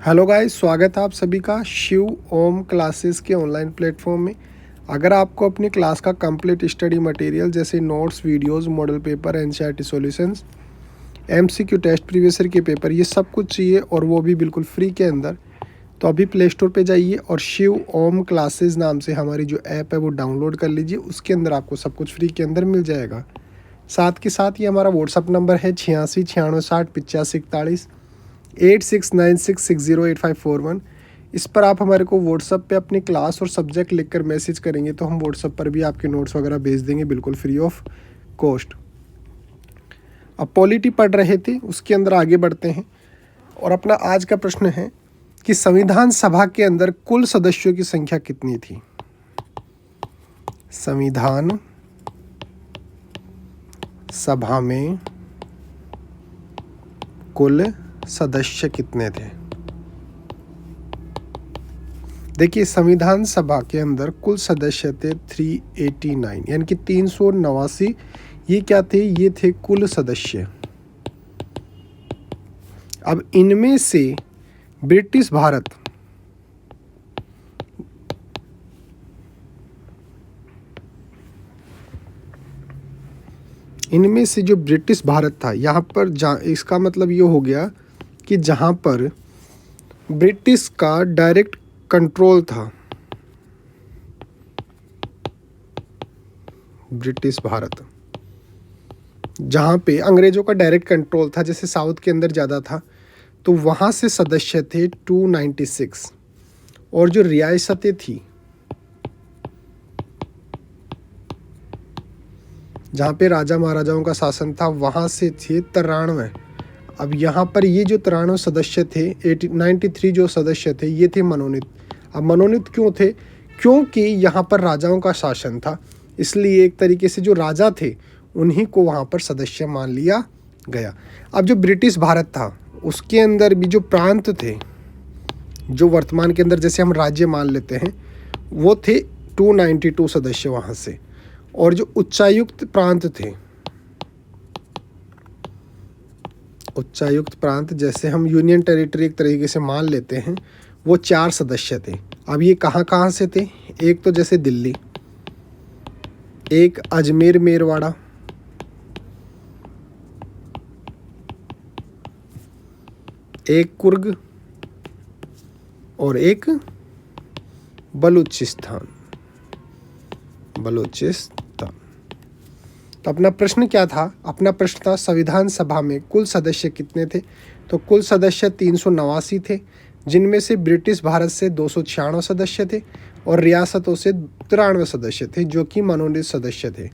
Hello guys, स्वागत है आप सभी का शिव ओम क्लासेस के ऑनलाइन प्लेटफॉर्म में। अगर आपको अपनी क्लास का कंप्लीट स्टडी मटेरियल जैसे notes, videos, model paper, NCERT solutions, MCQ test, previous year के पेपर, ये सब कुछ चाहिए और वो भी बिल्कुल फ्री के अंदर, तो अभी प्ले स्टोर पर जाइए और शिव ओम क्लासेस नाम से हमारी जो ऐप है वो डाउनलोड कर लीजिए। उसके अंदर आपको सब कुछ फ्री के अंदर मिल जाएगा। साथ के साथ ये हमारा व्हाट्सअप नंबर है 86 96 60 85 41 8696608541। इस पर आप हमारे को व्हाट्सअप पे अपनी क्लास और सब्जेक्ट लिखकर मैसेज करेंगे तो हम व्हाट्सअप पर भी आपके नोट्स वगैरह भेज देंगे बिल्कुल फ्री ऑफ कॉस्ट। अब पॉलिटी पढ़ रहे थे, उसके अंदर आगे बढ़ते हैं और अपना आज का प्रश्न है कि संविधान सभा के अंदर कुल सदस्यों की संख्या कितनी थी। संविधान सभा में कुल सदस्य कितने थे। देखिए, संविधान सभा के अंदर कुल सदस्य थे 389, यानी कि 389। ये क्या थे? ये थे कुल सदस्य। अब इनमें से ब्रिटिश भारत इनमें से जो ब्रिटिश भारत था, यहाँ पर इसका मतलब ये हो गया कि जहाँ पर ब्रिटिश का डायरेक्ट कंट्रोल था, ब्रिटिश भारत जहाँ पे अंग्रेजों का डायरेक्ट कंट्रोल था, जैसे साउथ के अंदर ज़्यादा था, तो वहाँ से सदस्य थे 296। और जो रियासतें थी, जहाँ पे राजा महाराजाओं का शासन था, वहाँ से थे 93। अब यहाँ पर ये जो 93 सदस्य थे, 93 जो सदस्य थे, ये थे मनोनीत। अब मनोनीत क्यों थे? क्योंकि यहाँ पर राजाओं का शासन था, इसलिए एक तरीके से जो राजा थे उन्हीं को वहाँ पर सदस्य मान लिया गया। अब जो ब्रिटिश भारत था, उसके अंदर भी जो प्रांत थे, जो वर्तमान के अंदर जैसे हम राज्य मान लेते हैं, वो थे 292 सदस्य वहाँ से। और जो उच्चायुक्त प्रांत थे, उच्चायुक्त प्रांत जैसे हम यूनियन टेरिटरी एक तरीके से मान लेते हैं, वो 4 सदस्य थे। अब ये कहाँ कहाँ से थे? एक तो जैसे दिल्ली, एक अजमेर मेरवाड़ा, एक कुर्ग और एक बलूचिस्तान। तो अपना प्रश्न क्या था? अपना प्रश्न था संविधान सभा में कुल सदस्य कितने थे। तो कुल सदस्य 389 थे, जिनमें से ब्रिटिश भारत से 296 सदस्य थे और रियासतों से 93 सदस्य थे जो कि मनोनीत सदस्य थे।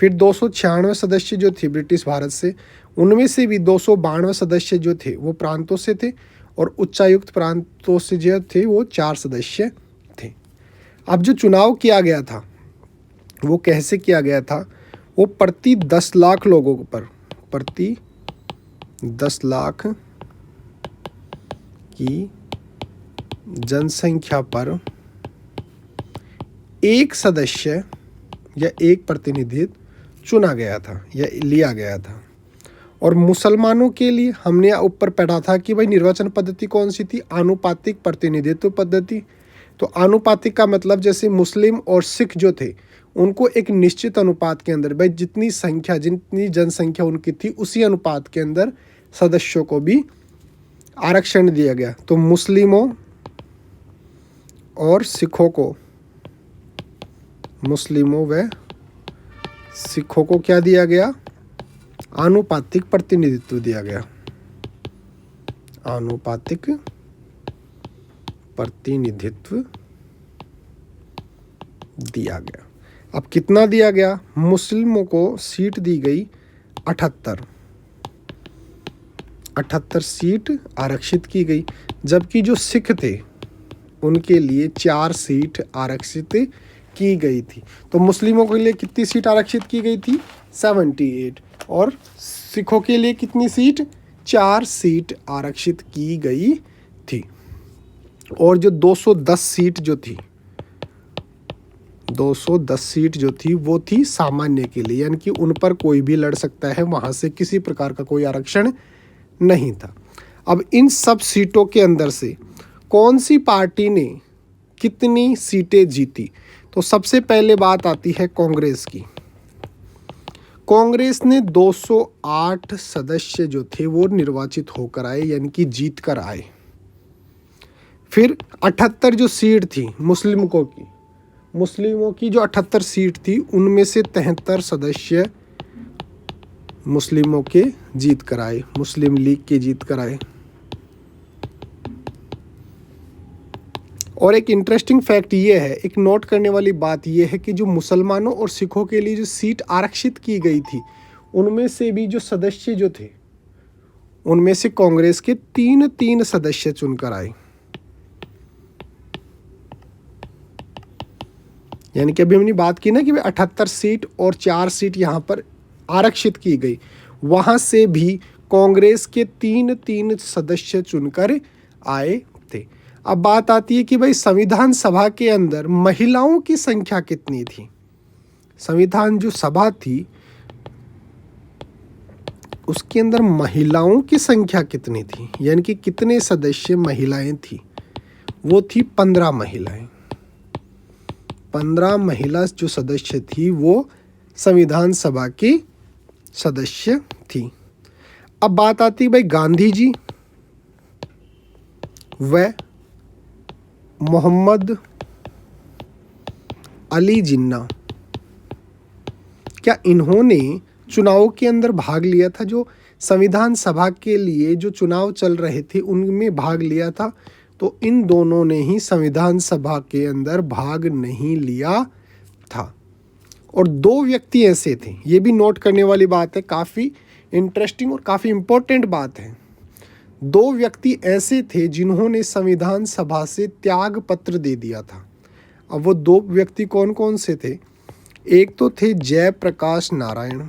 फिर 296 सदस्य जो थे ब्रिटिश भारत से, उनमें से भी 292 सदस्य जो थे वो प्रांतों से थे और उच्चायुक्त प्रांतों से जो थे वो 4 सदस्य थे। अब जो चुनाव किया गया था वो कैसे किया गया था? वो प्रति 10 लाख लोगों पर, प्रति 10 लाख की जनसंख्या पर एक सदस्य या एक प्रतिनिधित्व चुना गया था या लिया गया था। और मुसलमानों के लिए हमने ऊपर पढ़ा था कि भाई निर्वाचन पद्धति कौन सी थी? आनुपातिक प्रतिनिधित्व पद्धति। तो आनुपातिक का मतलब जैसे मुस्लिम और सिख जो थे, उनको एक निश्चित अनुपात के अंदर, भाई जितनी जनसंख्या उनकी थी उसी अनुपात के अंदर सदस्यों को भी आरक्षण दिया गया। तो मुस्लिमों और सिखों को, मुस्लिमों व सिखों को क्या दिया गया? आनुपातिक प्रतिनिधित्व दिया गया। आनुपातिक प्रतिनिधित्व दिया गया। अब कितना दिया गया? मुस्लिमों को सीट दी गई 78 सीट आरक्षित की गई, जबकि जो सिख थे उनके लिए 4 सीट आरक्षित की गई थी। तो मुस्लिमों के लिए कितनी सीट आरक्षित की गई थी? 78। और सिखों के लिए कितनी सीट? 4 सीट आरक्षित की गई थी। और जो 210 सीट जो थी, 210 सीट जो थी वो थी सामान्य के लिए, यानी कि उन पर कोई भी लड़ सकता है, वहाँ से किसी प्रकार का कोई आरक्षण नहीं था। अब इन सब सीटों के अंदर से कौन सी पार्टी ने कितनी सीटें जीती? तो सबसे पहले बात आती है कांग्रेस की। कांग्रेस ने 208 सदस्य जो थे वो निर्वाचित होकर आए, यानी कि जीत कर आए। फिर 78 जो सीट थी मुस्लिमों की जो 78 सीट थी उनमें से 73 सदस्य मुस्लिमों के जीत कर आए, मुस्लिम लीग के जीत कर आए। और एक इंटरेस्टिंग फैक्ट ये है, एक नोट करने वाली बात ये है कि जो मुसलमानों और सिखों के लिए जो सीट आरक्षित की गई थी उनमें से भी जो सदस्य जो थे उनमें से कांग्रेस के 3 सदस्य चुनकर आए। यानी कि अभी हमने बात की ना कि 78 सीट और 4 सीट यहाँ पर आरक्षित की गई, वहाँ से भी कांग्रेस के 3 सदस्य चुनकर आए थे। अब बात आती है कि भाई संविधान सभा के अंदर महिलाओं की संख्या कितनी थी? संविधान जो सभा थी उसके अंदर महिलाओं की संख्या कितनी थी, यानी कि कितने सदस्य महिलाएं थी? वो थी 15 महिलाएं। 15 महिला जो सदस्य थी वो संविधान सभा की सदस्य थी। अब बात आती है भाई गांधी जी व मोहम्मद अली जिन्ना, क्या इन्होंने चुनाव के अंदर भाग लिया था? जो संविधान सभा के लिए जो चुनाव चल रहे थे उनमें भाग लिया था? तो इन दोनों ने ही संविधान सभा के अंदर भाग नहीं लिया था। और 2 व्यक्ति ऐसे थे, ये भी नोट करने वाली बात है, काफ़ी इंटरेस्टिंग और काफ़ी इम्पोर्टेंट बात है। 2 व्यक्ति ऐसे थे जिन्होंने संविधान सभा से त्याग पत्र दे दिया था। अब वो 2 व्यक्ति कौन कौन से थे? एक तो थे जयप्रकाश नारायण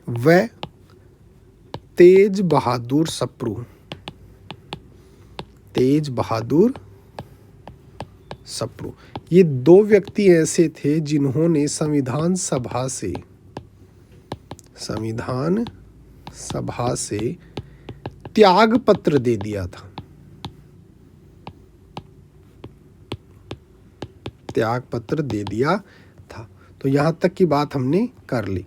व तेज बहादुर सप्रू। तेज बहादुर सप्रू, ये 2 व्यक्ति ऐसे थे जिन्होंने संविधान सभा से त्याग पत्र दे दिया था। त्याग पत्र दे दिया था। तो यहां तक की बात हमने कर ली।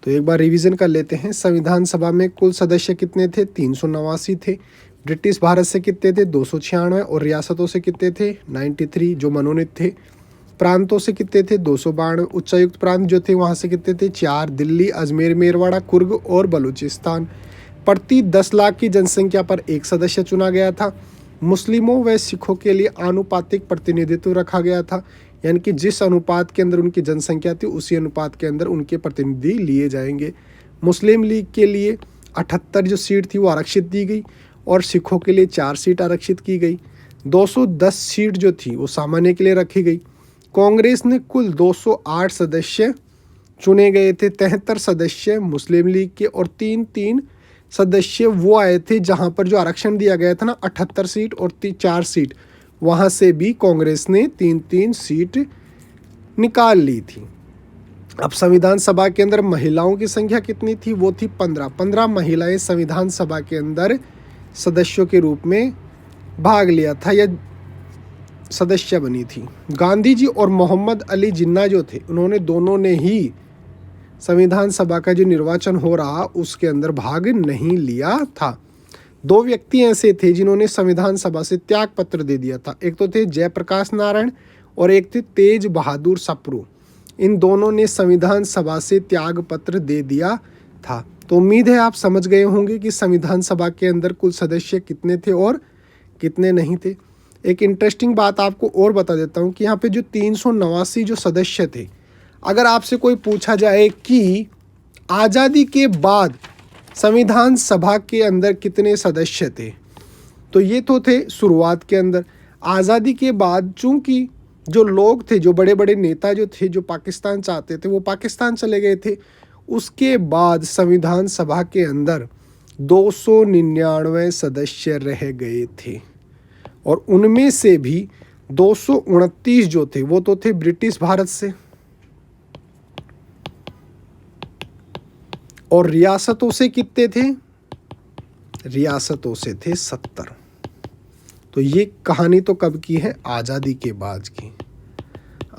तो एक बार रिवीजन कर लेते हैं। संविधान सभा में कुल सदस्य कितने थे? 389 थे। ब्रिटिश भारत से कितने थे? 296। और रियासतों से कितने थे? 93 जो मनोनीत थे। प्रांतों से कितने थे? 292। उच्चायुक्त प्रांत जो थे वहाँ से कितने थे? 4। दिल्ली, अजमेर, मेरवाड़ा, कुर्ग और बलूचिस्तान। प्रति 10 लाख की जनसंख्या पर 1 सदस्य चुना गया था। मुस्लिमों व सिखों के लिए आनुपातिक प्रतिनिधित्व रखा गया था, यानी कि जिस अनुपात के अंदर उनकी जनसंख्या थी उसी अनुपात के अंदर उनके प्रतिनिधि लिए जाएंगे। मुस्लिम लीग के लिए 78 जो सीट थी वो आरक्षित दी गई और सिखों के लिए 4 सीट आरक्षित की गई। 210 सीट जो थी वो सामान्य के लिए रखी गई। कांग्रेस ने कुल 208 सदस्य चुने गए थे। 73 सदस्य मुस्लिम लीग के और 3 सदस्य वो आए थे जहां पर जो आरक्षण दिया गया था ना 78 सीट और 4 सीट, वहां से भी कांग्रेस ने 3 सीट निकाल ली थी। अब संविधान सभा के अंदर महिलाओं की संख्या कितनी थी? वो थी 15 महिलाएं संविधान सभा के अंदर सदस्यों के रूप में भाग लिया था या सदस्य बनी थी। गांधी जी और मोहम्मद अली जिन्ना जो थे उन्होंने दोनों ने ही संविधान सभा का जो निर्वाचन हो रहा उसके अंदर भाग नहीं लिया था। 2 व्यक्ति ऐसे थे जिन्होंने संविधान सभा से त्याग पत्र दे दिया था। एक तो थे जयप्रकाश नारायण और एक थे तेज बहादुर सप्रू। इन दोनों ने संविधान सभा से त्याग पत्र दे दिया था। तो उम्मीद है आप समझ गए होंगे कि संविधान सभा के अंदर कुल सदस्य कितने थे और कितने नहीं थे। एक इंटरेस्टिंग बात आपको और बता देता हूँ कि यहाँ पे जो 389 जो सदस्य थे, अगर आपसे कोई पूछा जाए कि आज़ादी के बाद संविधान सभा के अंदर कितने सदस्य थे, तो ये तो थे शुरुआत के अंदर। आज़ादी के बाद चूंकि जो लोग थे, जो बड़े बड़े नेता जो थे, जो पाकिस्तान चाहते थे वो पाकिस्तान चले गए थे। उसके बाद संविधान सभा के अंदर 299 सदस्य रह गए थे और उनमें से भी 229 जो थे वो तो थे ब्रिटिश भारत से और रियासतों से कितने थे? रियासतों से थे 70। तो ये कहानी तो कब की है? आज़ादी के बाद की,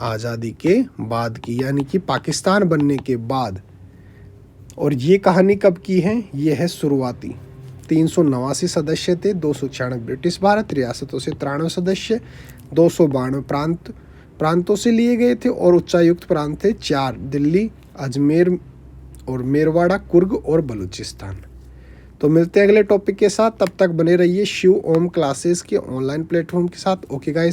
आज़ादी के बाद की, यानी कि पाकिस्तान बनने के बाद। और ये कहानी कब की है? ये है शुरुआती। 389 सदस्य थे, 296 ब्रिटिश भारत, रियासतों से 93 सदस्य, 292 प्रांतों से लिए गए थे और उच्चायुक्त प्रांत थे 4, दिल्ली, अजमेर और मेरवाड़ा, कुर्ग और बलूचिस्तान। तो मिलते हैं अगले टॉपिक के साथ, तब तक बने रहिए शिव ओम क्लासेस के ऑनलाइन प्लेटफॉर्म के साथ। Okay guys.